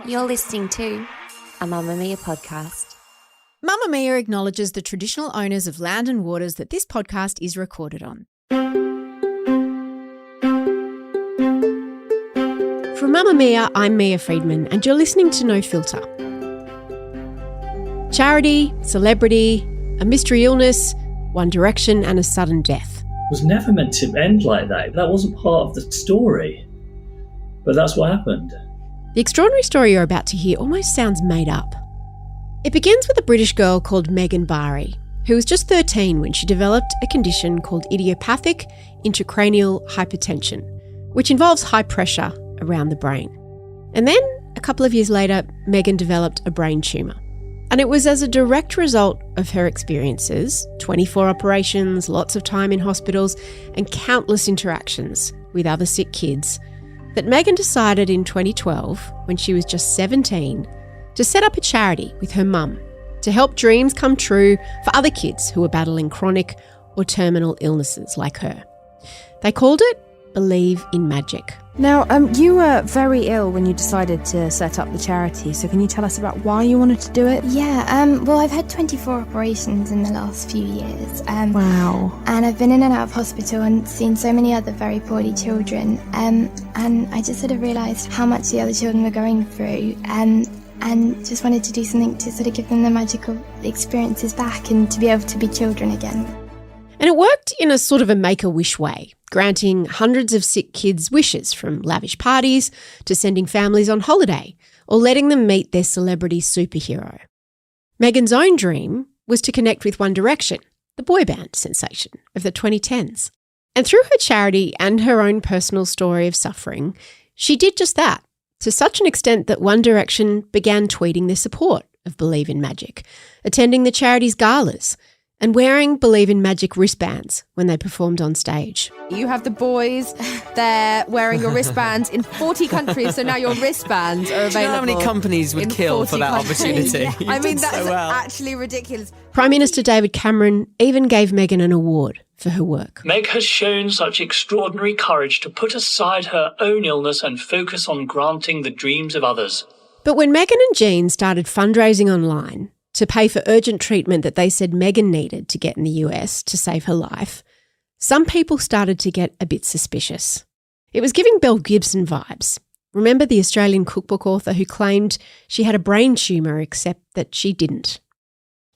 You're listening to a Mamamia podcast. Mamamia acknowledges the traditional owners of land and waters that this podcast is recorded on. From Mamamia, I'm Mia Friedman, and you're listening to No Filter. Charity, celebrity, a mystery illness, One Direction, and a sudden death. It was never meant to end like that. That wasn't part of the story. But that's what happened. The extraordinary story you're about to hear almost sounds made up. It begins with a British girl called Bhari, who was just 13 when she developed a condition called idiopathic intracranial hypertension, which involves high pressure around the brain. And then, a couple of years later, Megan developed a brain tumour. And it was as a direct result of her experiences, 24 operations, lots of time in hospitals, and countless interactions with other sick kids, that Megan decided in 2012, when she was just 17, to set up a charity with her mum to help dreams come true for other kids who were battling chronic or terminal illnesses like her. They called it Believe in Magic. Now, you were very ill when you decided to set up the charity, so can you tell us about why you wanted to do it? Yeah, well, I've had 24 operations in the last few years. Wow. And I've been in and out of hospital and seen so many other very poorly children. And I just sort of realised how much the other children were going through. And just wanted to do something to sort of give them the magical experiences back and to be able to be children again. And it worked in a sort of a make-a-wish way, granting hundreds of sick kids wishes, from lavish parties to sending families on holiday or letting them meet their celebrity superhero. Megan's own dream was to connect with One Direction, the boy band sensation of the 2010s. And through her charity and her own personal story of suffering, she did just that, to such an extent that One Direction began tweeting their support of Believe in Magic, attending the charity's galas, and wearing Believe in Magic wristbands when they performed on stage. You have the boys there wearing your wristbands in 40 countries, so now your wristbands are available. Do you know how many companies would kill for that opportunity? Yeah. I mean, that's actually ridiculous. Prime Minister David Cameron even gave Megan an award for her work. Meg has shown such extraordinary courage to put aside her own illness and focus on granting the dreams of others. But when Megan and Jean started fundraising online to pay for urgent treatment that they said Megan needed to get in the US to save her life, some people started to get a bit suspicious. It was giving Belle Gibson vibes. Remember the Australian cookbook author who claimed she had a brain tumour except that she didn't?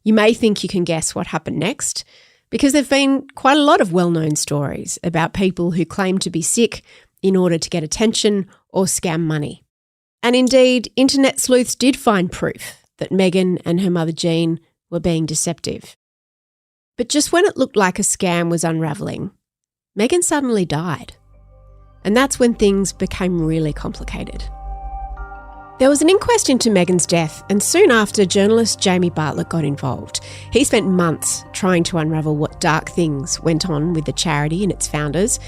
You may think you can guess what happened next, because there have been quite a lot of well-known stories about people who claim to be sick in order to get attention or scam money. And indeed, internet sleuths did find proof that Megan and her mother Jean were being deceptive. But just when it looked like a scam was unravelling, Megan suddenly died. And that's when things became really complicated. There was an inquest into Megan's death, and soon after, journalist Jamie Bartlett got involved. He spent months trying to unravel what dark things went on with the charity and its founders,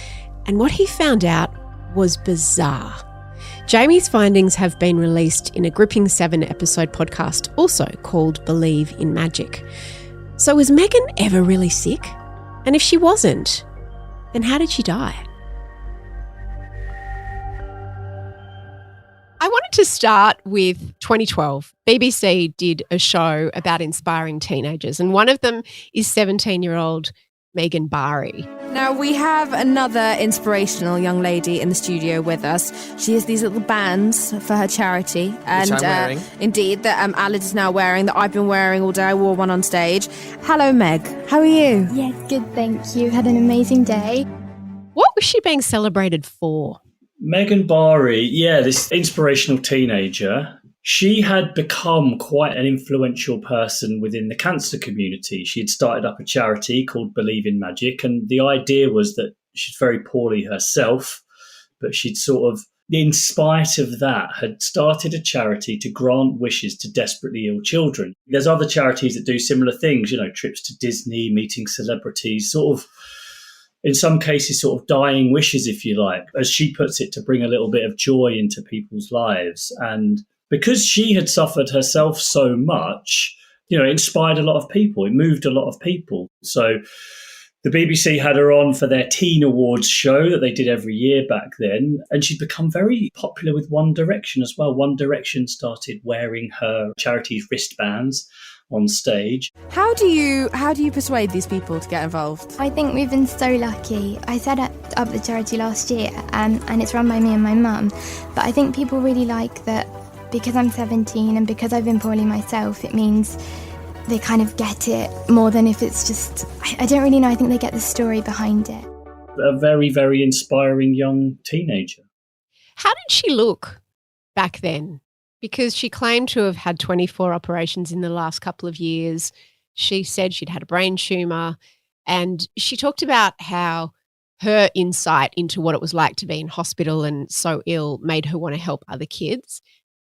and what he found out was bizarre. Jamie's findings have been released in a gripping 7-episode podcast, also called Believe in Magic. So was Megan ever really sick? And if she wasn't, then how did she die? I wanted to start with 2012. BBC did a show about inspiring teenagers, and one of them is 17-year-old Megan Bhari. Now, we have another inspirational young lady in the studio with us. She has these little bands for her charity. And which I'm wearing. Indeed, that Alid is now wearing, that I've been wearing all day. I wore one on stage. Hello, Meg. How are you? Yes, good, thank you. Had an amazing day. What was she being celebrated for? Megan Bhari, this inspirational teenager, she had become quite an influential person within the cancer community. She had started up a charity called Believe in Magic, and the idea was that she's very poorly herself, but she'd sort of, in spite of that, had started a charity to grant wishes to desperately ill children. There's other charities that do similar things, trips to Disney, meeting celebrities, sort of, in some cases, sort of dying wishes, if you like, as she puts it, to bring a little bit of joy into people's lives. And because she had suffered herself so much, it inspired a lot of people. It moved a lot of people. So The BBC had her on for their Teen Awards show that they did every year back then, and she'd become very popular with One Direction as well. One Direction started wearing her charity's wristbands on stage. How do you persuade these people to get involved? I think we've been so lucky. I set up the charity last year, and it's run by me and my mum. But I think people really like that because I'm 17 and because I've been poorly myself, it means they kind of get it more than if it's just, I don't really know, I think they get the story behind it. A very, very inspiring young teenager. How did she look back then? Because she claimed to have had 24 operations in the last couple of years. She said she'd had a brain tumour, and she talked about how her insight into what it was like to be in hospital and so ill made her want to help other kids.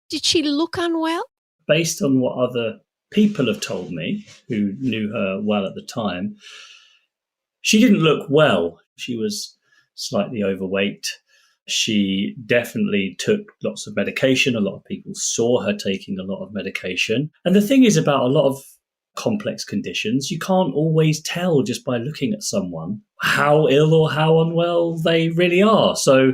Did she look unwell? Based on what other people have told me who knew her well at the time, she didn't look well. She was slightly overweight. She definitely took lots of medication. A lot of people saw her taking a lot of medication. And the thing is about a lot of complex conditions, you can't always tell just by looking at someone how ill or how unwell they really are. So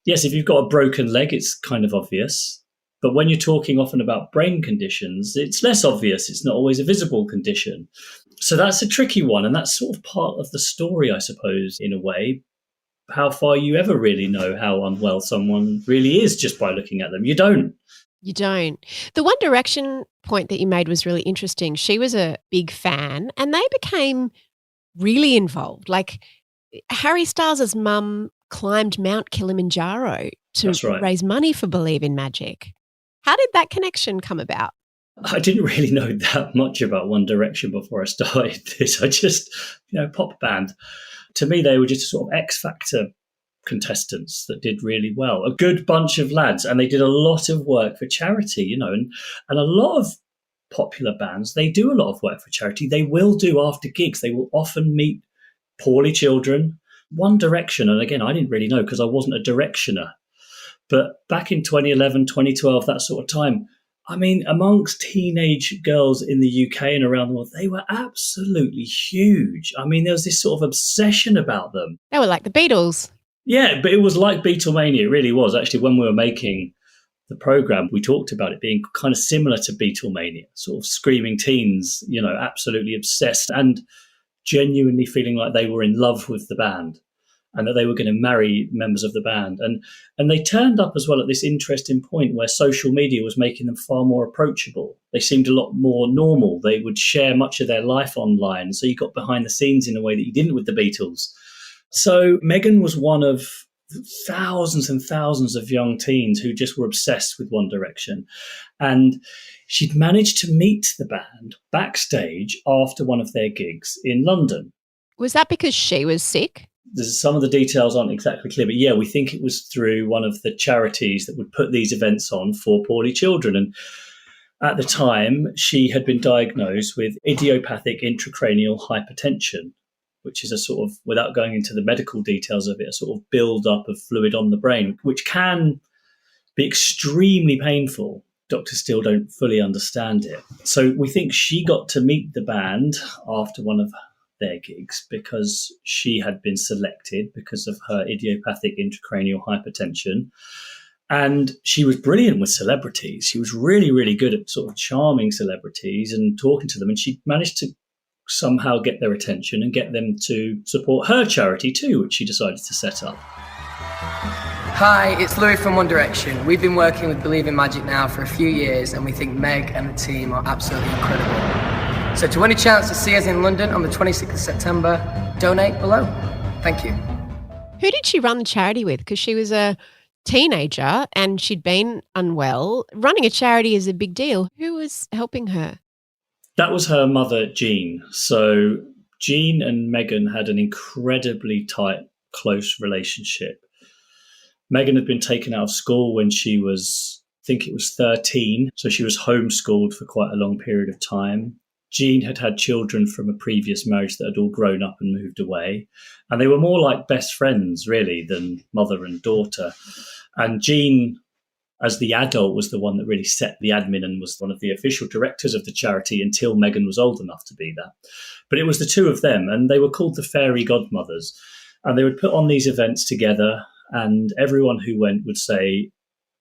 yes, if you've got a broken leg, it's kind of obvious. But when you're talking often about brain conditions, it's less obvious. It's not always a visible condition. So that's a tricky one. And that's sort of part of the story, I suppose, in a way. How far you ever really know how unwell someone really is just by looking at them. You don't. You don't. The One Direction point that you made was really interesting. She was a big fan and they became really involved. Like Harry Styles' mum climbed Mount Kilimanjaro to raise money for Believe in Magic. How did that connection come about? I didn't really know that much about One Direction before I started this. I just, pop band. To me, they were just a sort of X Factor contestants that did really well. A good bunch of lads, and they did a lot of work for charity, and a lot of popular bands, they do a lot of work for charity. They will do after gigs. They will often meet poorly children. One Direction, and again, I didn't really know because I wasn't a directioner. But back in 2011, 2012, that sort of time, I mean, amongst teenage girls in the UK and around the world, they were absolutely huge. I mean, there was this sort of obsession about them. They were like the Beatles. Yeah, but it was like Beatlemania. It really was. Actually, when we were making the programme, we talked about it being kind of similar to Beatlemania, sort of screaming teens, absolutely obsessed and genuinely feeling like they were in love with the band and that they were going to marry members of the band. And they turned up as well at this interesting point where social media was making them far more approachable. They seemed a lot more normal. They would share much of their life online. So you got behind the scenes in a way that you didn't with the Beatles. So Megan was one of thousands and thousands of young teens who just were obsessed with One Direction. And she'd managed to meet the band backstage after one of their gigs in London. Was that because she was sick? Some of the details aren't exactly clear, but yeah, we think it was through one of the charities that would put these events on for poorly children. And at the time, she had been diagnosed with idiopathic intracranial hypertension, which is a sort of, without going into the medical details of it, a sort of build-up of fluid on the brain, which can be extremely painful. Doctors still don't fully understand it. So we think she got to meet the band after one of their gigs because she had been selected because of her idiopathic intracranial hypertension. And she was brilliant with celebrities. She was really, really good at sort of charming celebrities and talking to them. And she managed to somehow get their attention and get them to support her charity too, which she decided to set up. Hi, it's Louis from One Direction. We've been working with Believe in Magic now for a few years and we think Meg and the team are absolutely incredible. So to win a chance to see us in London on the 26th of September, donate below. Thank you. Who did she run the charity with? Because she was a teenager and she'd been unwell. Running a charity is a big deal. Who was helping her? That was her mother, Jean. So Jean and Megan had an incredibly tight, close relationship. Megan had been taken out of school when she was, I think it was 13. So she was homeschooled for quite a long period of time. Jean had had children from a previous marriage that had all grown up and moved away. And they were more like best friends, really, than mother and daughter. And Jean as the adult, was the one that really set the admin and was one of the official directors of the charity until Megan was old enough to be that. But it was the two of them, and they were called the Fairy Godmothers. And they would put on these events together, and everyone who went would say,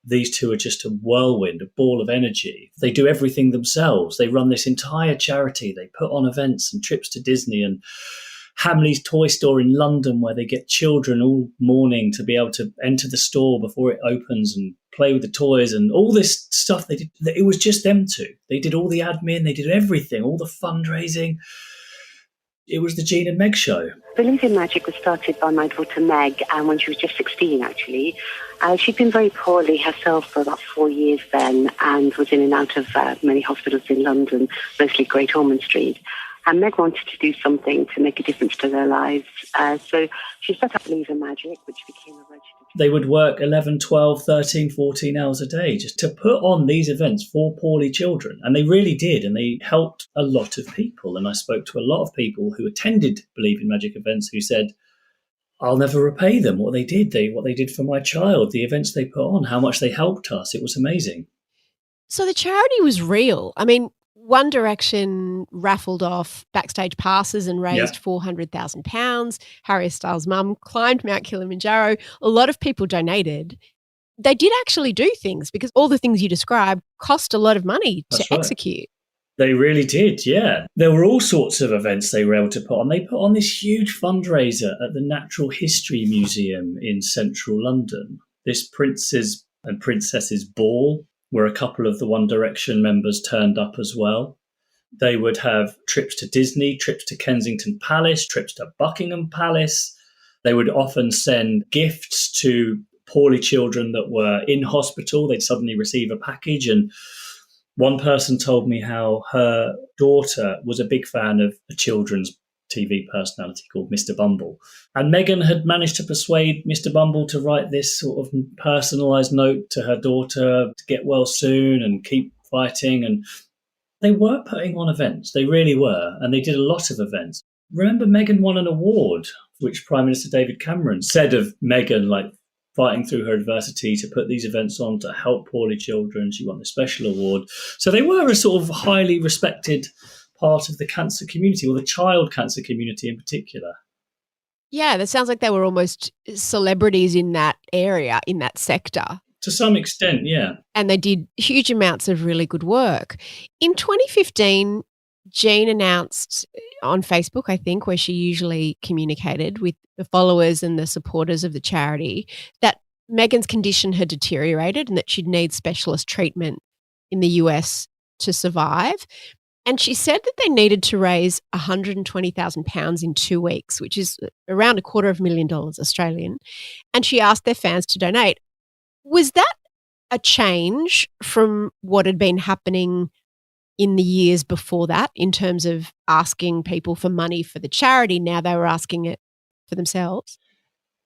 these two are just a whirlwind, a ball of energy. They do everything themselves. They run this entire charity. They put on events and trips to Disney and Hamley's toy store in London, where they get children all morning to be able to enter the store before it opens and play with the toys and all this stuff they did. It was just them two. They did all the admin, they did everything, all the fundraising. It was the Jean and Meg show. Believe in Magic was started by my daughter Meg, and when she was just 16, actually. She'd been very poorly herself for about 4 years then, and was in and out of many hospitals in London, mostly Great Ormond Street. And Meg wanted to do something to make a difference to their lives. So she set up Believe in Magic, which became a registered... They would work 11, 12, 13, 14 hours a day just to put on these events for poorly children. And they really did. And they helped a lot of people. And I spoke to a lot of people who attended Believe in Magic events who said, I'll never repay them what they did for my child, the events they put on, how much they helped us. It was amazing. So the charity was real. I mean, One Direction raffled off backstage passes and raised £400,000. Harry Styles' mum climbed Mount Kilimanjaro. A lot of people donated. They did actually do things because all the things you described cost a lot of money to execute. They really did, yeah. There were all sorts of events they were able to put on. They put on this huge fundraiser at the Natural History Museum in central London, this Princes and Princesses Ball, where a couple of the One Direction members turned up as well. They would have trips to Disney, trips to Kensington Palace, trips to Buckingham Palace. They would often send gifts to poorly children that were in hospital. They'd suddenly receive a package. And one person told me how her daughter was a big fan of a children's TV personality called Mr. Bumble. And Meghan had managed to persuade Mr. Bumble to write this sort of personalised note to her daughter to get well soon and keep fighting. And they were putting on events. They really were. And they did a lot of events. Remember, Meghan won an award, which Prime Minister David Cameron said of Meghan, like, fighting through her adversity to put these events on to help poorly children. She won a special award. So they were a sort of highly respected part of the cancer community, or the child cancer community in particular. Yeah, that sounds like they were almost celebrities in that area, in that sector. To some extent, yeah. And they did huge amounts of really good work. In 2015, Jean announced on Facebook, I think, where she usually communicated with the followers and the supporters of the charity, that Meghan's condition had deteriorated and that she'd need specialist treatment in the US to survive. And she said that they needed to raise £120,000 in 2 weeks, which is around $250,000 Australian. And she asked their fans to donate. Was that a change from what had been happening in the years before that in terms of asking people for money for the charity? Now they were asking it for themselves?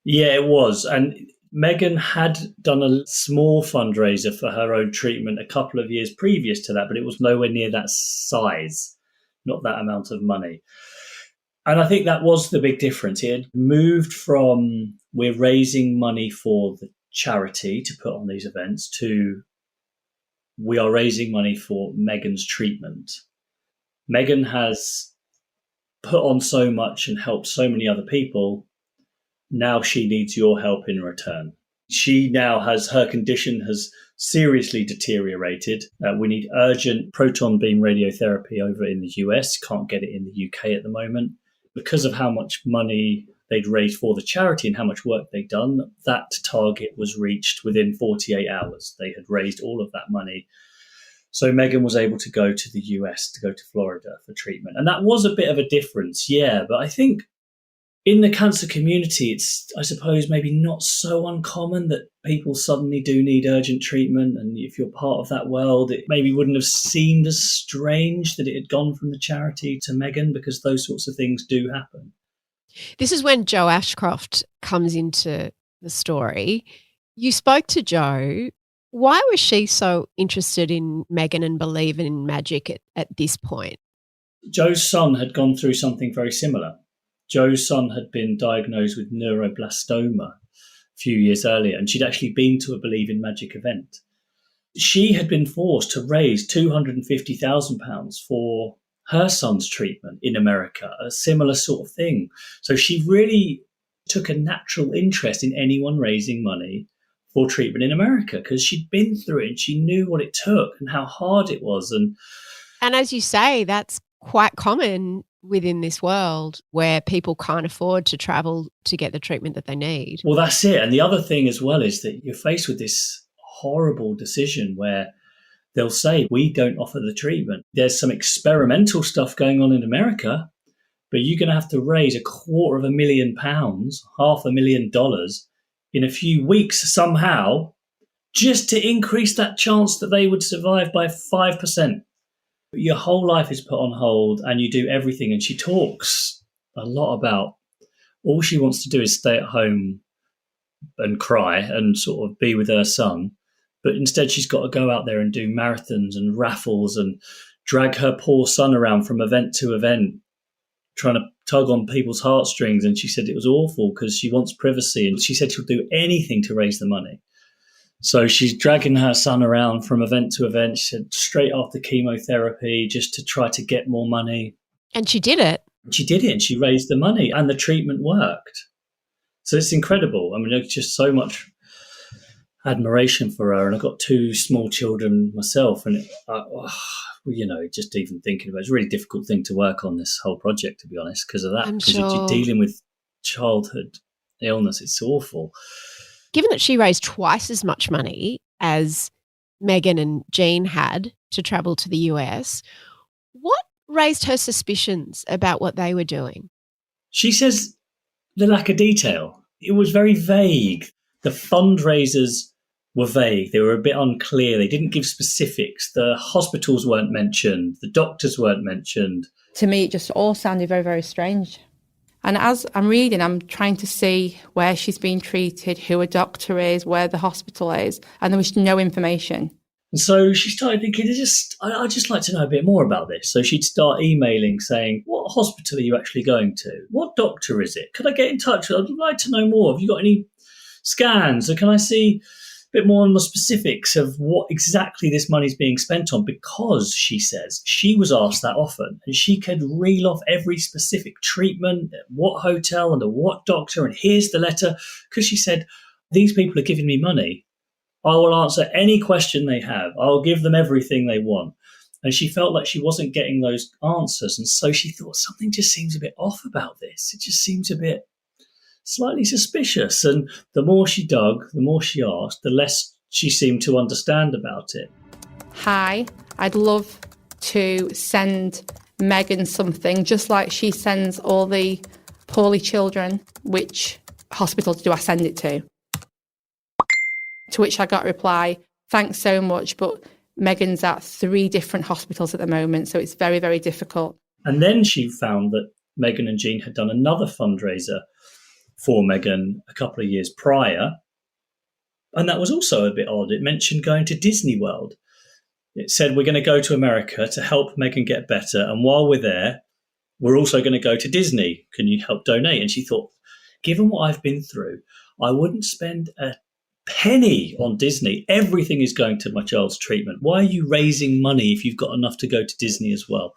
Yeah, it was. And Meghan had done a small fundraiser for her own treatment a couple of years previous to that, but it was nowhere near that size, not that amount of money. And I think that was the big difference. It had moved from we're raising money for the charity to put on these events to we are raising money for Meghan's treatment. Meghan has put on so much and helped so many other people. Now she needs your help in return. She now has, her condition has seriously deteriorated. We need urgent proton beam radiotherapy over in the US. Can't get it in the UK at the moment. Because of how much money they'd raised for the charity and how much work they'd done, that target was reached within 48 hours. They had raised all of that money. So Meghan was able to go to the US, to go to Florida for treatment. And that was a bit of a difference, yeah. But I think in the cancer community, it's, I suppose, maybe not so uncommon that people suddenly do need urgent treatment. And if you're part of that world, it maybe wouldn't have seemed as strange that it had gone from the charity to Meghan, because those sorts of things do happen. This is when Jo Ashcroft comes into the story. You spoke to Jo. Why was she so interested in Meghan and Believe in Magic at this point? Jo's son had gone through something very similar. Jo's son had been diagnosed with neuroblastoma a few years earlier, and she'd actually been to a Believe in Magic event. She had been forced to raise £250,000 for her son's treatment in America, a similar sort of thing. So she really took a natural interest in anyone raising money for treatment in America because she'd been through it and she knew what it took and how hard it was. And as you say, that's quite common within this world where people can't afford to travel to get the treatment that they need. Well, that's it. And the other thing as well is that you're faced with this horrible decision where they'll say, we don't offer the treatment. There's some experimental stuff going on in America, but you're going to have to raise £250,000, $500,000 in a few weeks somehow just to increase that chance that they would survive by 5%. Your whole life is put on hold and you do everything. And she talks a lot about all she wants to do is stay at home and cry and sort of be with her son. But instead she's got to go out there and do marathons and raffles and drag her poor son around from event to event, trying to tug on people's heartstrings. And she said it was awful because she wants privacy. And she said she'll do anything to raise the money. So she's dragging her son around from event to event. She said straight after chemotherapy just to try to get more money. And she did it. She did it and she raised the money and the treatment worked. So it's incredible. I mean, there's just so much admiration for her. And I've got 2 small children myself. And, just even thinking about it, it's a really difficult thing to work on this whole project, to be honest, because of that. Because you're dealing with childhood illness. It's awful. Given that she raised twice as much money as Megan and Jean had to travel to the US, what raised her suspicions about what they were doing? She says the lack of detail. It was very vague. The fundraisers were vague. They were a bit unclear. They didn't give specifics. The hospitals weren't mentioned. The doctors weren't mentioned. To me, it just all sounded very, very strange. And as I'm reading, I'm trying to see where she's been treated, who a doctor is, where the hospital is, and there was no information. And so she started thinking, I'd just like to know a bit more about this. So she'd start emailing saying, what hospital are you actually going to? What doctor is it? Could I get in touch? I'd like to know more. Have you got any scans? Or can I see a bit more on the specifics of what exactly this money's being spent on? Because, she says, she was asked that often and she could reel off every specific treatment, at what hotel, under what doctor, and here's the letter. Because she said, these people are giving me money. I will answer any question they have. I'll give them everything they want. And she felt like she wasn't getting those answers. And so she thought something just seems a bit off about this. It just seems a bit slightly suspicious. And the more she dug, the more she asked, the less she seemed to understand about it. Hi, I'd love to send Megan something, just like she sends all the poorly children. Which hospitals do I send it to? To which I got a reply, thanks so much, but Megan's at 3 different hospitals at the moment, so it's very, very difficult. And then she found that Megan and Jean had done another fundraiser for Megan a couple of years prior. And that was also a bit odd. It mentioned going to Disney World. It said, we're going to go to America to help Megan get better. And while we're there, we're also going to go to Disney. Can you help donate? And she thought, given what I've been through, I wouldn't spend a penny on Disney. Everything is going to my child's treatment. Why are you raising money if you've got enough to go to Disney as well?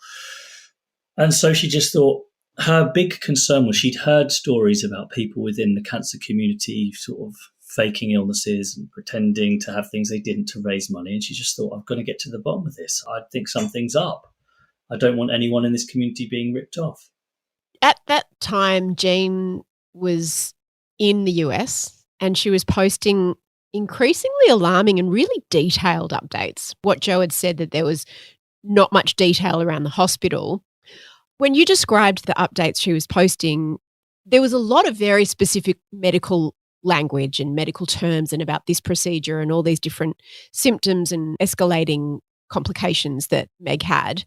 And so she just thought her big concern was she'd heard stories about people within the cancer community sort of faking illnesses and pretending to have things they didn't to raise money. And she just thought, I've got to get to the bottom of this. I think something's up. I don't want anyone in this community being ripped off. At that time, Jean was in the US and she was posting increasingly alarming and really detailed updates. What Jo had said, that there was not much detail around the hospital. When you described the updates she was posting, there was a lot of very specific medical language and medical terms and about this procedure and all these different symptoms and escalating complications that Meg had.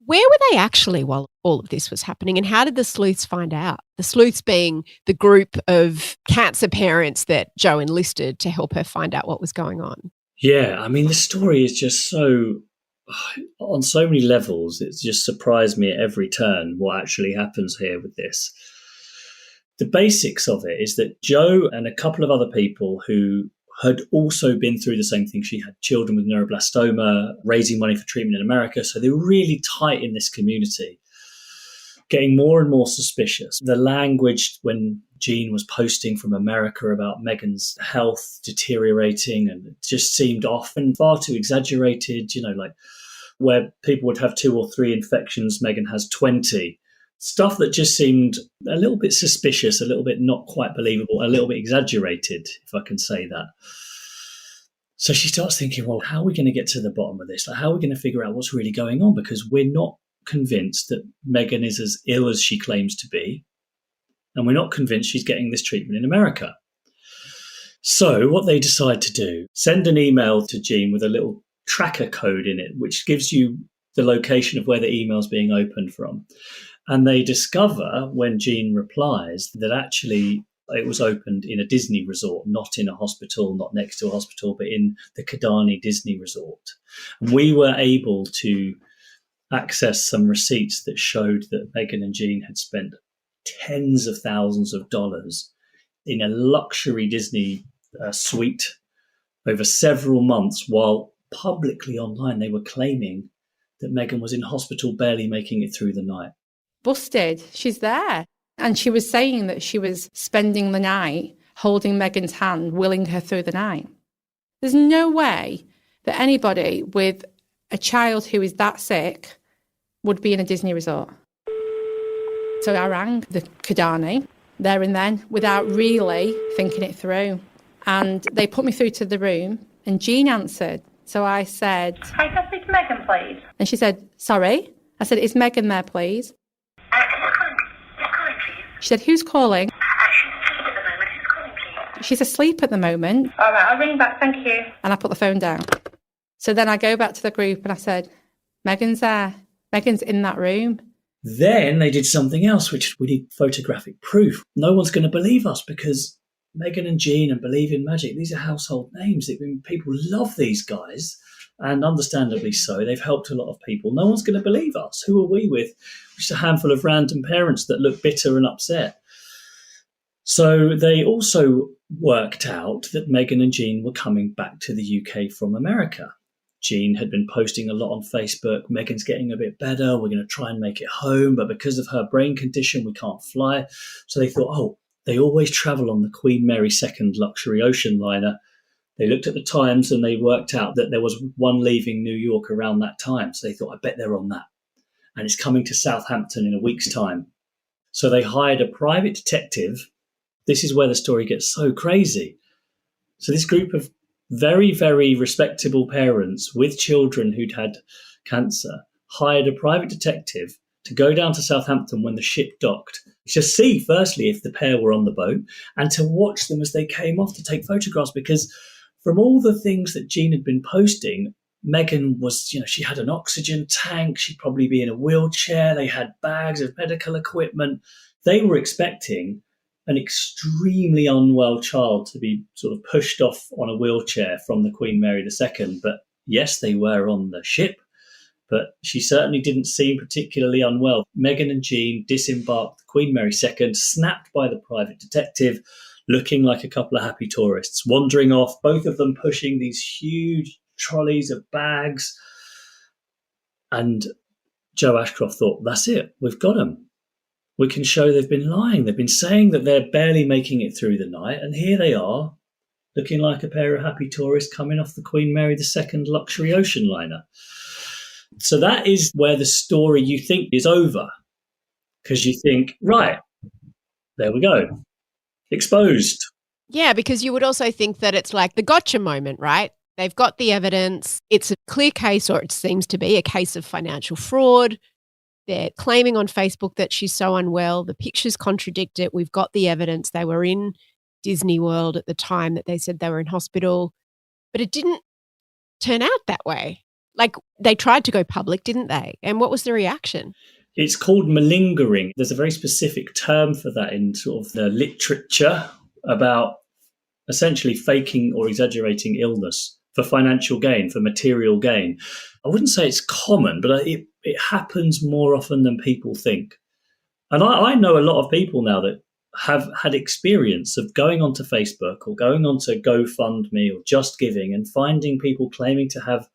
Where were they actually while all of this was happening, and how did the sleuths find out? The sleuths being the group of cancer parents that Jo enlisted to help her find out what was going on. Yeah, I mean, the story is just so, on so many levels, it's just surprised me at every turn what actually happens here with this. The basics of it is that Jo and a couple of other people who had also been through the same thing. She had children with neuroblastoma, raising money for treatment in America. So they were really tight in this community, getting more and more suspicious. The language when Jean was posting from America about Meghan's health deteriorating, and it just seemed often far too exaggerated, like where people would have 2 or 3 infections, Meghan has 20. Stuff that just seemed a little bit suspicious, a little bit not quite believable, a little bit exaggerated, if I can say that. So she starts thinking, well, how are we going to get to the bottom of this? Like, how are we going to figure out what's really going on? Because we're not convinced that Meghan is as ill as she claims to be. And we're not convinced she's getting this treatment in America. So what they decide to do, send an email to Jean with a little tracker code in it, which gives you the location of where the email's being opened from. And they discover, when Jean replies, that actually it was opened in a Disney resort, not in a hospital, not next to a hospital, but in the Kidani Disney resort. And we were able to access some receipts that showed that Meghan and Jean had spent tens of thousands of dollars in a luxury Disney suite over several months, while publicly online they were claiming that Meghan was in hospital barely making it through the night. Busted. She's there. And she was saying that she was spending the night holding Meghan's hand, willing her through the night. There's no way that anybody with a child who is that sick would be in a Disney resort. So I rang the Kidani there and then without really thinking it through. And they put me through to the room and Jean answered. So I said, "Hi, can I speak to Meghan, please?" And she said, "Sorry?" I said, "Is Meghan there, please?" Calling, please. She said, "Who's calling?" She's asleep at the moment. Who's calling, please? She's asleep at the moment. All right, I'll ring back. Thank you. And I put the phone down. So then I go back to the group and I said, "Meghan's there. Meghan's in that room." Then they did something else, which we need photographic proof. No one's going to believe us because Meghan and Jean and Believe in Magic, these are household names. People love these guys, and understandably so. They've helped a lot of people. No one's going to believe us. Who are we with? Just a handful of random parents that look bitter and upset. So they also worked out that Meghan and Jean were coming back to the UK from America. Jean had been posting a lot on Facebook. Meghan's getting a bit better. We're going to try and make it home. But because of her brain condition, we can't fly. So they thought, they always travel on the Queen Mary II luxury ocean liner. They looked at the times and they worked out that there was one leaving New York around that time. So they thought, I bet they're on that. And it's coming to Southampton in a week's time. So they hired a private detective. This is where the story gets so crazy. So this group of very, very respectable parents with children who'd had cancer hired a private detective to go down to Southampton when the ship docked, to see, firstly, if the pair were on the boat, and to watch them as they came off to take photographs. Because from all the things that Jean had been posting, Meghan was, she had an oxygen tank. She'd probably be in a wheelchair. They had bags of medical equipment. They were expecting an extremely unwell child to be sort of pushed off on a wheelchair from the Queen Mary II. But yes, they were on the ship, but she certainly didn't seem particularly unwell. Meghan and Jean disembarked the Queen Mary II, snapped by the private detective, looking like a couple of happy tourists, wandering off, both of them pushing these huge trolleys of bags. And Joe Ashcroft thought, that's it, we've got them. We can show they've been lying. They've been saying that they're barely making it through the night, and here they are, looking like a pair of happy tourists coming off the Queen Mary II luxury ocean liner. So that is where the story you think is over, because you think, right, there we go, exposed. Yeah, because you would also think that it's like the gotcha moment, right? They've got the evidence. It's a clear case, or it seems to be a case of financial fraud. They're claiming on Facebook that she's so unwell. The pictures contradict it. We've got the evidence. They were in Disney World at the time that they said they were in hospital. But it didn't turn out that way. Like, they tried to go public, didn't they? And what was the reaction? It's called malingering. There's a very specific term for that in sort of the literature about essentially faking or exaggerating illness for financial gain, for material gain. I wouldn't say it's common, but it happens more often than people think. And I know a lot of people now that have had experience of going onto Facebook or going onto GoFundMe or Just Giving and finding people claiming to have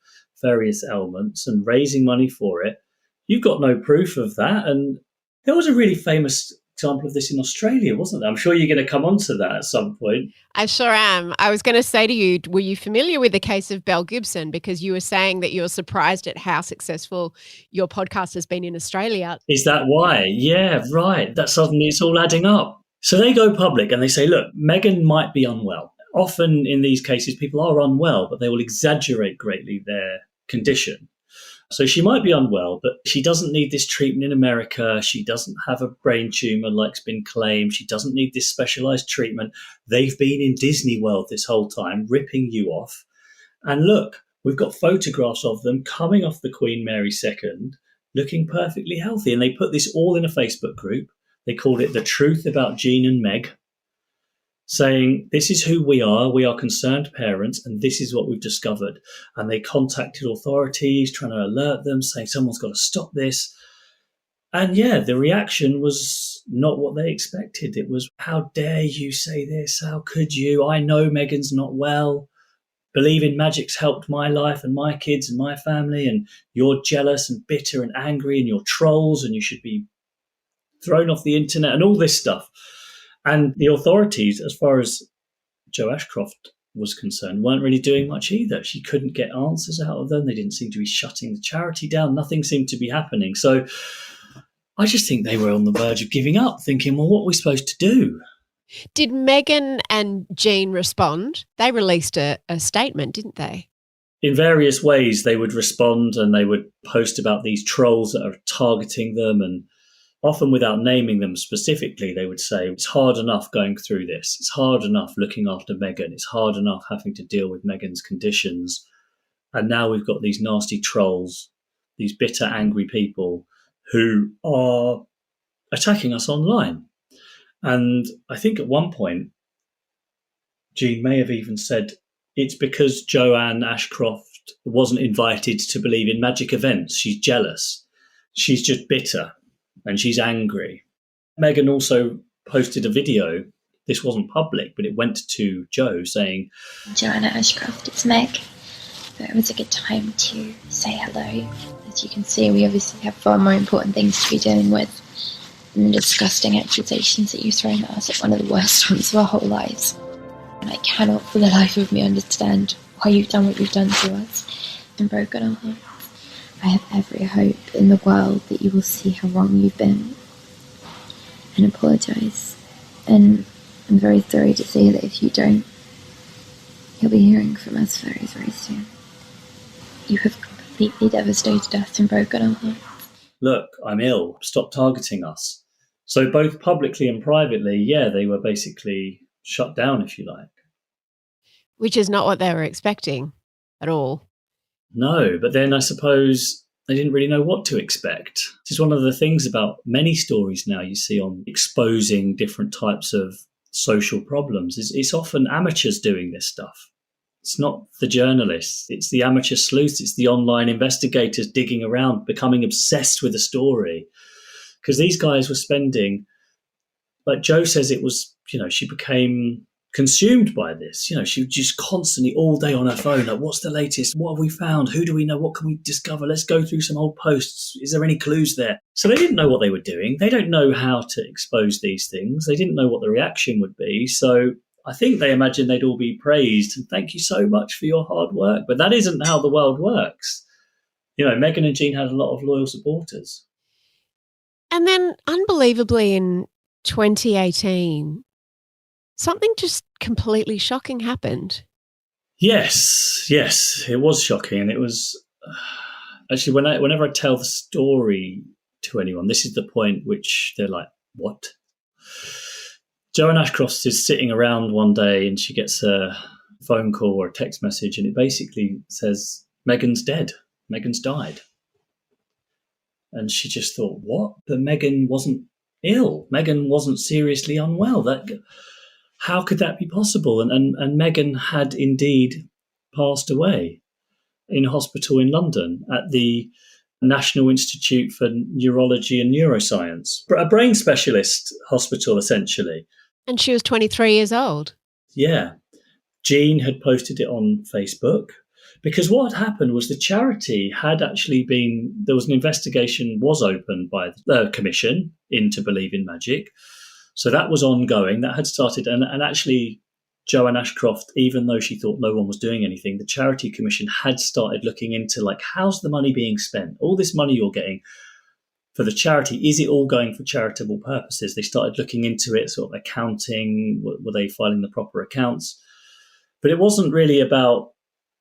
various ailments and raising money for it. You've got no proof of that. And there was a really famous example of this in Australia, wasn't there? I'm sure you're going to come onto that at some point. I sure am. I was going to say to you, were you familiar with the case of Belle Gibson? Because you were saying that you were surprised at how successful your podcast has been in Australia. Is that why? Yeah, right. That suddenly it's all adding up. So they go public and they say, look, Meghan might be unwell. Often in these cases, people are unwell, but they will exaggerate greatly their condition. So she might be unwell, but she doesn't need this treatment in America. She doesn't have a brain tumour like's been claimed. She doesn't need this specialised treatment. They've been in Disney World this whole time, ripping you off. And look, we've got photographs of them coming off the Queen Mary II, looking perfectly healthy. And they put this all in a Facebook group. They called it The Truth About Jean and Meg, saying, this is who we are concerned parents, and this is what we've discovered. And they contacted authorities, trying to alert them, saying someone's got to stop this. And yeah, the reaction was not what they expected. It was, how dare you say this? How could you? I know Meghan's not well. Believe in Magic's helped my life and my kids and my family, and you're jealous and bitter and angry and you're trolls and you should be thrown off the internet and all this stuff. And the authorities, as far as Jo Ashcroft was concerned, weren't really doing much either. She couldn't get answers out of them. They didn't seem to be shutting the charity down. Nothing seemed to be happening. So I just think they were on the verge of giving up, thinking, well, what are we supposed to do? Did Meghan and Jean respond? They released a statement, didn't they? In various ways, they would respond and they would post about these trolls that are targeting them, and often without naming them specifically, they would say, it's hard enough going through this. It's hard enough looking after Meghan. It's hard enough having to deal with Meghan's conditions. And now we've got these nasty trolls, these bitter, angry people who are attacking us online. And I think at one point, Jean may have even said, it's because Joanne Ashcroft wasn't invited to Believe in Magic events. She's jealous. She's just bitter. And she's angry. Meghan also posted a video. This wasn't public, but it went to Jo saying, Joanna Ashcroft, it's Meg. It was a good time to say hello. As you can see, we obviously have far more important things to be dealing with than the disgusting accusations that you've thrown at us at one of the worst times of our whole lives. And I cannot for the life of me understand why you've done what you've done to us and broken our hearts. I have every hope in the world that you will see how wrong you've been and apologise. And I'm very sorry to say that if you don't, you'll be hearing from us very, very soon. You have completely devastated us and broken our hearts. Look, I'm ill. Stop targeting us. So both publicly and privately, yeah, they were basically shut down, if you like. Which is not what they were expecting at all. No, but then I suppose they didn't really know what to expect. This is one of the things about many stories now you see on exposing different types of social problems. It's often amateurs doing this stuff. It's not the journalists. It's the amateur sleuths. It's the online investigators digging around, becoming obsessed with a story. Because these guys were spending, like Jo says, it was, she became consumed by this. She was just constantly all day on her phone, like, what's the latest? What have we found? Who do we know? What can we discover? Let's go through some old posts. Is there any clues there? So they didn't know what they were doing. They don't know how to expose these things. They didn't know what the reaction would be. So I think they imagined they'd all be praised and thank you so much for your hard work. But that isn't how the world works. Meghan and Jean had a lot of loyal supporters. And then unbelievably in 2018, something just completely shocking happened. Yes, it was shocking. And it was actually, whenever I tell the story to anyone, this is the point which they're like, what? Joanne Ashcroft is sitting around one day and she gets a phone call or a text message and it basically says, Meghan's dead. Meghan's died. And she just thought, what? But Meghan wasn't ill. Meghan wasn't seriously unwell. How could that be possible? And Meghan had indeed passed away in a hospital in London at the National Institute for Neurology and Neuroscience, a brain specialist hospital, essentially. And she was 23 years old. Yeah. Jean had posted it on Facebook because what had happened was the charity had actually there was an investigation was opened by the commission into Believe in Magic. So that was ongoing. That had started. And actually, Joanne Ashcroft, even though she thought no one was doing anything, the Charity Commission had started looking into, like, how's the money being spent? All this money you're getting for the charity, is it all going for charitable purposes? They started looking into it, sort of accounting. Were they filing the proper accounts? But it wasn't really about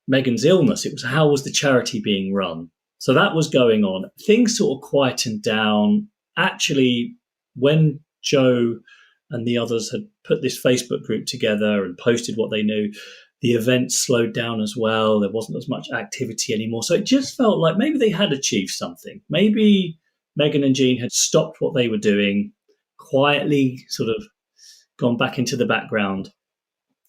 Megan's illness. It was how was the charity being run? So that was going on. Things sort of quietened down. Actually, when Joe and the others had put this Facebook group together and posted what they knew, the event slowed down as well. There wasn't as much activity anymore. So it just felt like maybe they had achieved something. Maybe Megan and Jean had stopped what they were doing, quietly sort of gone back into the background.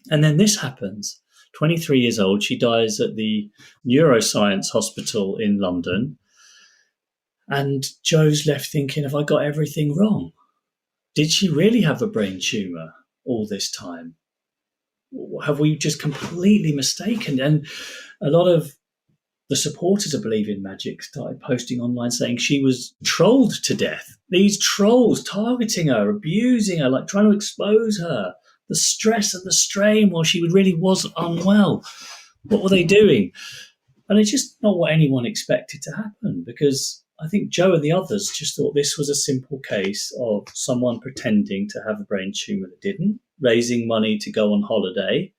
And then this happens. 23 years old, she dies at the Neuroscience Hospital in London. And Joe's left thinking, have I got everything wrong? Did she really have a brain tumour all this time? Have we just completely mistaken? And a lot of the supporters of Believe in Magic started posting online saying she was trolled to death. These trolls targeting her, abusing her, like trying to expose her. The stress and the strain while she really was unwell. What were they doing? And it's just not what anyone expected to happen, because I think Joe and the others just thought this was a simple case of someone pretending to have a brain tumour that didn't, raising money to go on holiday.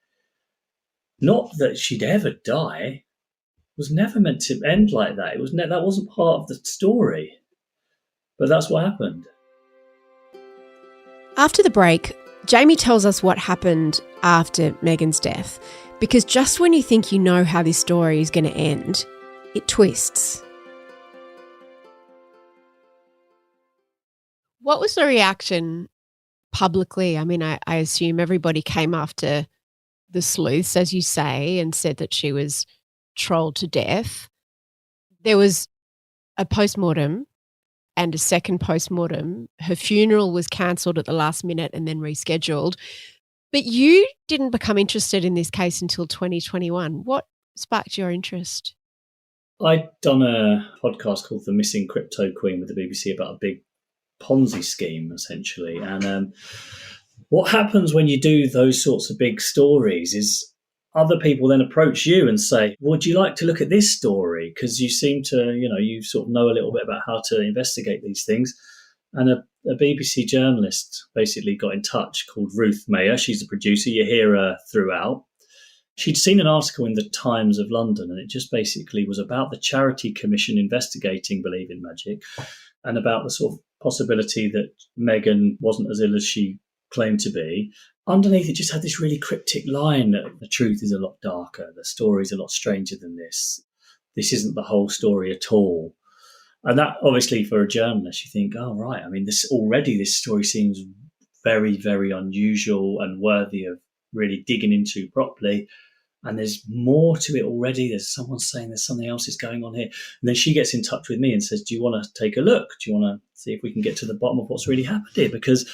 Not that she'd ever die. It was never meant to end like that. That wasn't part of the story. But that's what happened. After the break, Jamie tells us what happened after Megan's death, because just when you think you know how this story is going to end, it twists. What was the reaction publicly? I mean, I assume everybody came after the sleuths, as you say, and said that she was trolled to death. There was a postmortem and a second postmortem. Her funeral was cancelled at the last minute and then rescheduled. But you didn't become interested in this case until 2021. What sparked your interest? I'd done a podcast called The Missing Crypto Queen with the BBC about a big Ponzi scheme, essentially. And what happens when you do those sorts of big stories is other people then approach you and say, would you like to look at this story? Because you seem to, you sort of know a little bit about how to investigate these things. And a BBC journalist basically got in touch called Ruth Mayer. She's a producer. You hear her throughout. She'd seen an article in the Times of London, and it just basically was about the Charity Commission investigating Believe in Magic and about the sort of possibility that Megan wasn't as ill as she claimed to be. Underneath it just had this really cryptic line that the truth is a lot darker. The story's a lot stranger than this. This isn't the whole story at all. And that, obviously, for a journalist, you think, oh, right. I mean, this story seems very, very unusual and worthy of really digging into properly. And there's more to it already. There's someone saying there's something else is going on here. And then she gets in touch with me and says, do you want to take a look? Do you want to see if we can get to the bottom of what's really happened here? Because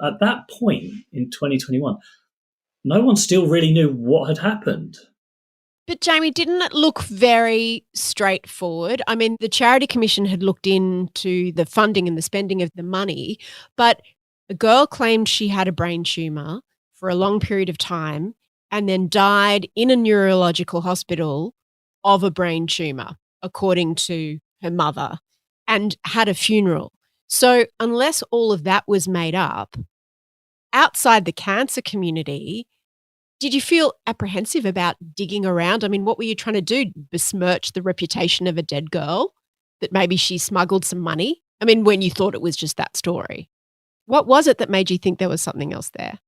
at that point in 2021, no one still really knew what had happened. But Jamie, didn't it look very straightforward? I mean, the Charity Commission had looked into the funding and the spending of the money, but a girl claimed she had a brain tumour for a long period of time and then died in a neurological hospital of a brain tumour, according to her mother, and had a funeral. So unless all of that was made up, outside the cancer community, did you feel apprehensive about digging around? I mean, what were you trying to do? Besmirch the reputation of a dead girl? That maybe she smuggled some money? I mean, when you thought it was just that story. What was it that made you think there was something else there?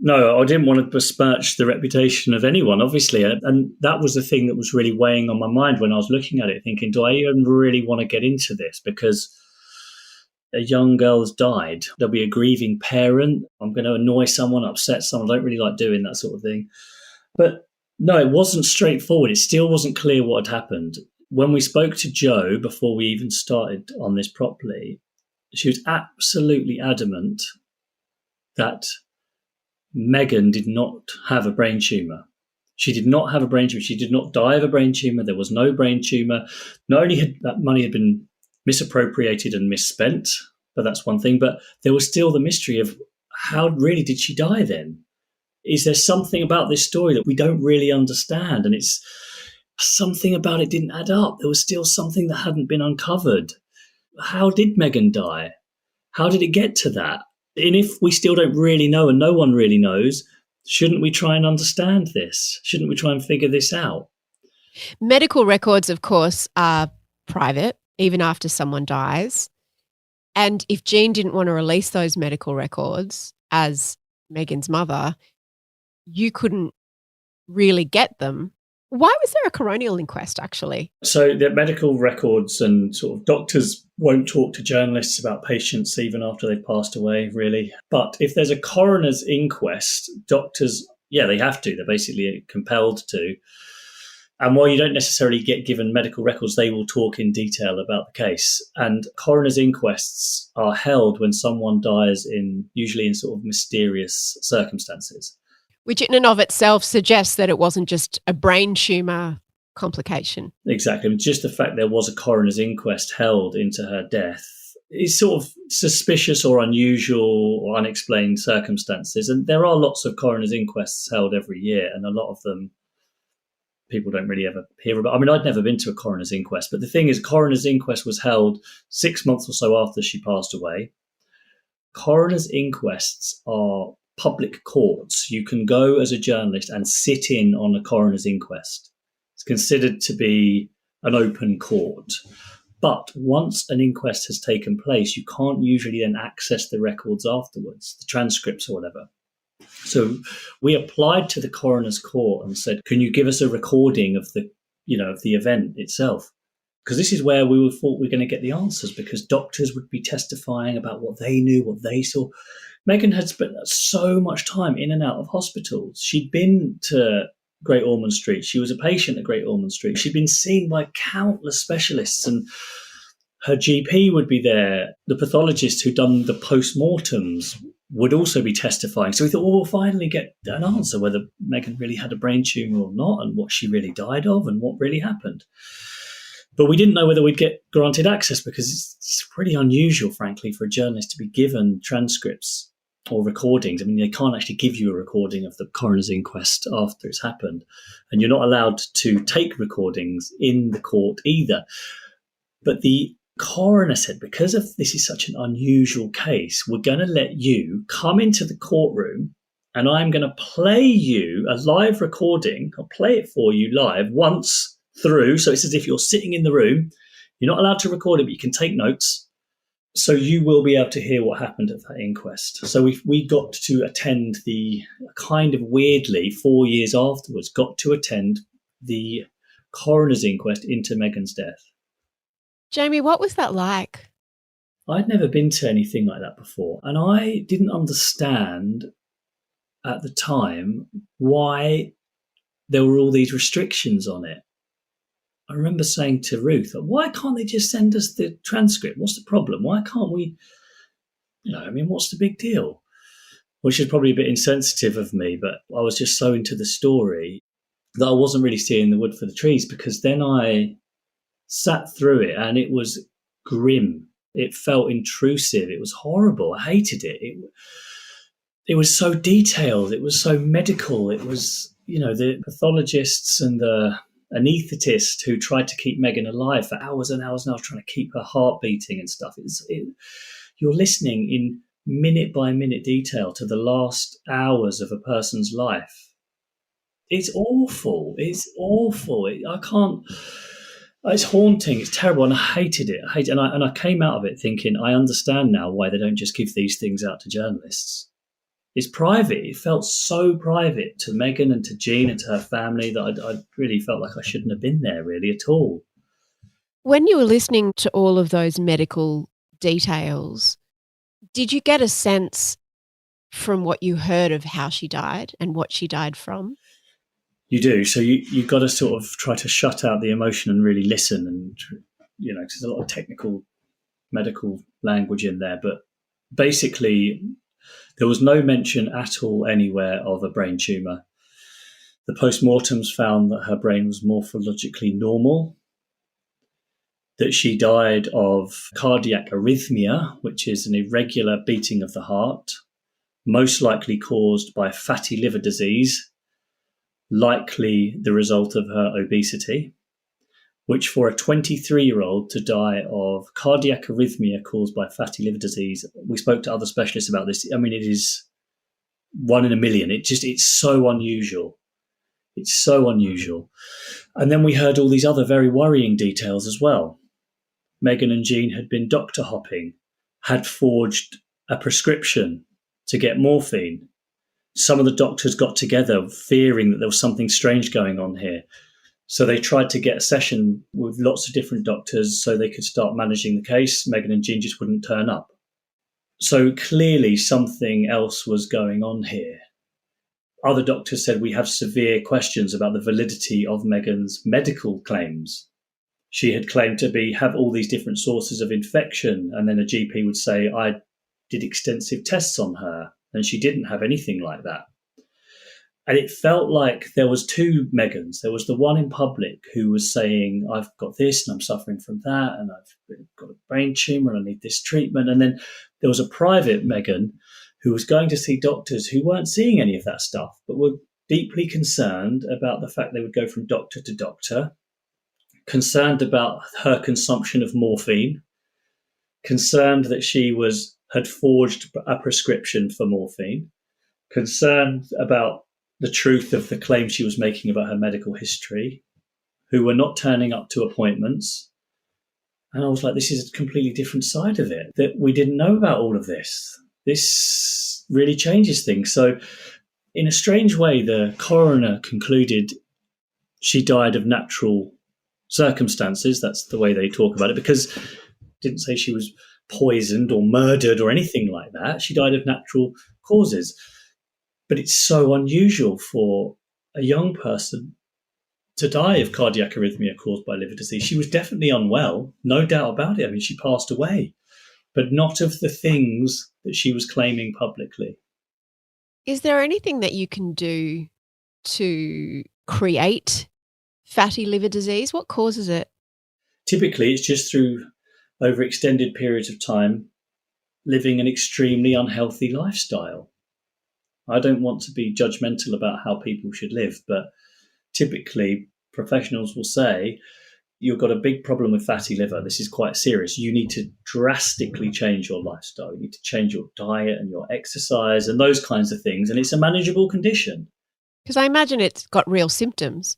No, I didn't want to besmirch the reputation of anyone, obviously. And that was the thing that was really weighing on my mind when I was looking at it, thinking, do I even really want to get into this? Because a young girl's died. There'll be a grieving parent. I'm going to annoy someone, upset someone. I don't really like doing that sort of thing. But no, it wasn't straightforward. It still wasn't clear what had happened. when we spoke to Jo before we even started on this properly, she was absolutely adamant that Megan did not have a brain tumour. She did not have a brain tumour. She did not die of a brain tumour. There was no brain tumour. Not only had that money had been misappropriated and misspent, but that's one thing, but there was still the mystery of how really did she die then? Is there something about this story that we don't really understand? And it's something about it didn't add up. There was still something that hadn't been uncovered. How did Megan die? How did it get to that? And if we still don't really know and no one really knows, shouldn't we try and understand this? Shouldn't we try and figure this out? Medical records, of course, are private, even after someone dies. And if Jean didn't want to release those medical records as Megan's mother, you couldn't really get them. Why was there a coronial inquest, actually? So the medical records and sort of doctors won't talk to journalists about patients even after they've passed away, really. But if there's a coroner's inquest, doctors, they have to. They're basically compelled to. And while you don't necessarily get given medical records, they will talk in detail about the case. And coroner's inquests are held when someone dies usually in sort of mysterious circumstances. Which in and of itself suggests that it wasn't just a brain tumour complication. Exactly. Just the fact there was a coroner's inquest held into her death is sort of suspicious or unusual or unexplained circumstances. And there are lots of coroner's inquests held every year, and a lot of them people don't really ever hear about. I mean, I'd never been to a coroner's inquest, but the thing is, coroner's inquest was held 6 months or so after she passed away. Coroner's inquests are public courts. You can go as a journalist and sit in on a coroner's inquest. It's considered to be an open court. But once an inquest has taken place, you can't usually then access the records afterwards, the transcripts or whatever. So we applied to the coroner's court and said, can you give us a recording of the event itself? Because this is where we thought we were going to get the answers, because doctors would be testifying about what they knew, what they saw. Megan had spent so much time in and out of hospitals. She'd been to Great Ormond Street. She was a patient at Great Ormond Street. She'd been seen by countless specialists, and her GP would be there. The pathologist who'd done the post-mortems would also be testifying. So we thought, we'll finally get an answer whether Megan really had a brain tumour or not, and what she really died of and what really happened. But we didn't know whether we'd get granted access, because it's pretty unusual, frankly, for a journalist to be given transcripts or recordings. I mean, they can't actually give you a recording of the coroner's inquest after it's happened. And you're not allowed to take recordings in the court either. But the coroner said, because of this is such an unusual case, we're going to let you come into the courtroom and I'm going to play you a live recording. I'll play it for you live once through. So it's as if you're sitting in the room. You're not allowed to record it, but you can take notes. So you will be able to hear what happened at that inquest. So we got to attend the, kind of weirdly, 4 years afterwards, got to attend the coroner's inquest into Megan's death. Jamie, what was that like? I'd never been to anything like that before. And I didn't understand at the time why there were all these restrictions on it. I remember saying to Ruth, why can't they just send us the transcript? What's the problem? Why can't we, what's the big deal? Which is probably a bit insensitive of me, but I was just so into the story that I wasn't really seeing the wood for the trees, because then I sat through it and it was grim. It felt intrusive. It was horrible. I hated it. It was so detailed. It was so medical. It was, the pathologists and the anaesthetist who tried to keep Megan alive for hours and hours and hours, trying to keep her heart beating and stuff. You're listening in minute by minute detail to the last hours of a person's life. It's awful. It's awful. It's haunting. It's terrible. And I hated it. And I came out of it thinking, I understand now why they don't just give these things out to journalists. It's private. It felt so private to Megan and to Jean and to her family that I really felt like I shouldn't have been there really at all. When you were listening to all of those medical details, did you get a sense from what you heard of how she died and what she died from? You do. So you've got to sort of try to shut out the emotion and really listen. And, you know, 'cause there's a lot of technical medical language in there. But basically, there was no mention at all anywhere of a brain tumour. The postmortems found that her brain was morphologically normal, that she died of cardiac arrhythmia, which is an irregular beating of the heart, most likely caused by fatty liver disease, likely the result of her obesity, which for a 23-year-old to die of cardiac arrhythmia caused by fatty liver disease, we spoke to other specialists about this. I mean, it is 1 in a million. It's so unusual. It's so unusual. And then we heard all these other very worrying details as well. Megan and Jean had been doctor hopping, had forged a prescription to get morphine. Some of the doctors got together fearing that there was something strange going on here. So they tried to get a session with lots of different doctors so they could start managing the case. Megan and Jean just wouldn't turn up. So clearly something else was going on here. Other doctors said we have severe questions about the validity of Megan's medical claims. She had claimed to have all these different sources of infection, and then a GP would say, I did extensive tests on her, and she didn't have anything like that. And it felt like there was two Megans. There was the one in public who was saying, I've got this and I'm suffering from that, and I've got a brain tumour and I need this treatment. And then there was a private Megan who was going to see doctors who weren't seeing any of that stuff, but were deeply concerned about the fact they would go from doctor to doctor, concerned about her consumption of morphine, concerned that she had forged a prescription for morphine, concerned about the truth of the claims she was making about her medical history, who were not turning up to appointments. And I was like, this is a completely different side of it, that we didn't know about all of this. This really changes things. So in a strange way, the coroner concluded she died of natural circumstances. That's the way they talk about it, because it didn't say she was poisoned or murdered or anything like that. She died of natural causes. But it's so unusual for a young person to die of cardiac arrhythmia caused by liver disease. She was definitely unwell, no doubt about it. I mean, she passed away, but not of the things that she was claiming publicly. Is there anything that you can do to create fatty liver disease? What causes it? Typically, it's just through over extended periods of time living an extremely unhealthy lifestyle. I don't want to be judgmental about how people should live, but typically professionals will say, you've got a big problem with fatty liver. This is quite serious. You need to drastically change your lifestyle. You need to change your diet and your exercise and those kinds of things. And it's a manageable condition. Because I imagine it's got real symptoms.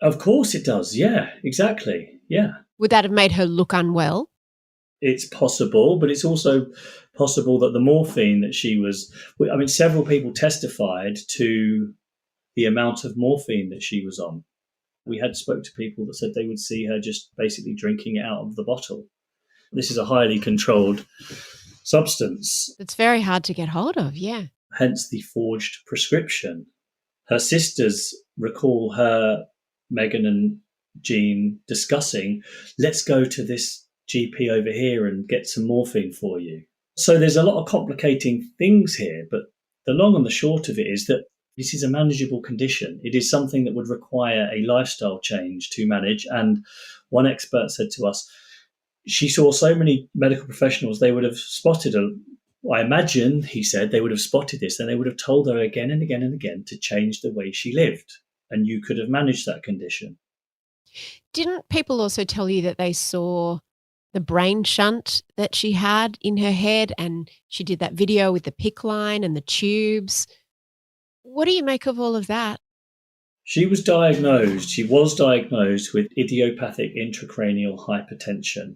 Of course it does. Yeah, exactly. Yeah. Would that have made her look unwell? It's possible, but it's also possible that the morphine that she was, I mean, several people testified to the amount of morphine that she was on. We had spoke to people that said they would see her just basically drinking it out of the bottle. This is a highly controlled substance. It's very hard to get hold of, yeah. Hence the forged prescription. Her sisters recall her, Megan and Jean, discussing, let's go to this GP over here and get some morphine for you. So there's a lot of complicating things here, but the long and the short of it is that this is a manageable condition. It is something that would require a lifestyle change to manage. And one expert said to us, she saw so many medical professionals, they would have spotted her. I imagine, he said, they would have spotted this and they would have told her again and again and again to change the way she lived. And you could have managed that condition. Didn't people also tell you that they saw the brain shunt that she had in her head, and she did that video with the PICC line and the tubes? What do you make of all of that? She was diagnosed with idiopathic intracranial hypertension.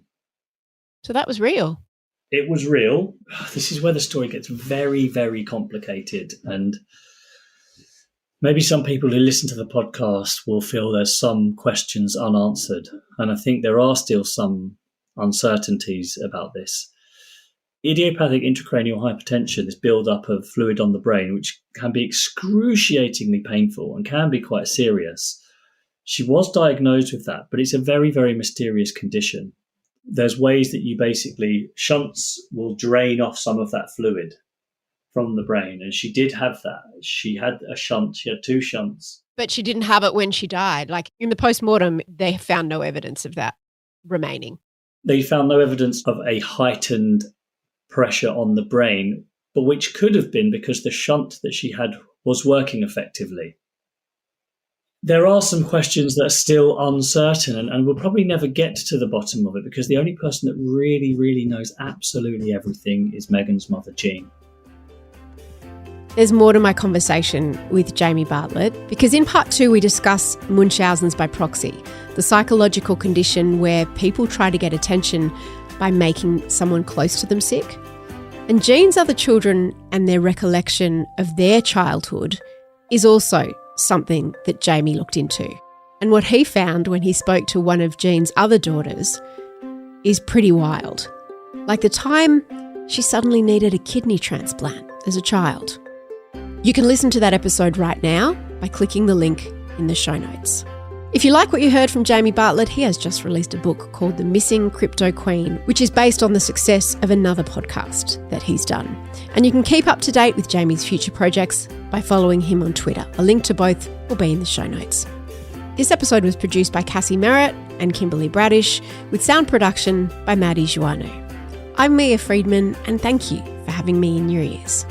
So that was real. It was real. This is where the story gets very, very complicated. And maybe some people who listen to the podcast will feel there's some questions unanswered. And I think there are still some uncertainties about this. Idiopathic intracranial hypertension, this build-up of fluid on the brain, which can be excruciatingly painful and can be quite serious. She was diagnosed with that, but it's a very, very mysterious condition. There's ways that you basically, shunts will drain off some of that fluid from the brain. And she did have that. She had a shunt. She had 2 shunts. But she didn't have it when she died. Like in the post-mortem, they found no evidence of that remaining. They found no evidence of a heightened pressure on the brain, but which could have been because the shunt that she had was working effectively. There are some questions that are still uncertain, and we'll probably never get to the bottom of it because the only person that really, really knows absolutely everything is Megan's mother, Jean. There's more to my conversation with Jamie Bartlett because in part 2 we discuss Munchausen's by proxy, the psychological condition where people try to get attention by making someone close to them sick. And Jean's other children and their recollection of their childhood is also something that Jamie looked into. And what he found when he spoke to one of Jean's other daughters is pretty wild. Like the time she suddenly needed a kidney transplant as a child. You can listen to that episode right now by clicking the link in the show notes. If you like what you heard from Jamie Bartlett, he has just released a book called The Missing Crypto Queen, which is based on the success of another podcast that he's done. And you can keep up to date with Jamie's future projects by following him on Twitter. A link to both will be in the show notes. This episode was produced by Cassie Merritt and Kimberly Bradish, with sound production by Maddie Joannou. I'm Mia Friedman, and thank you for having me in your ears.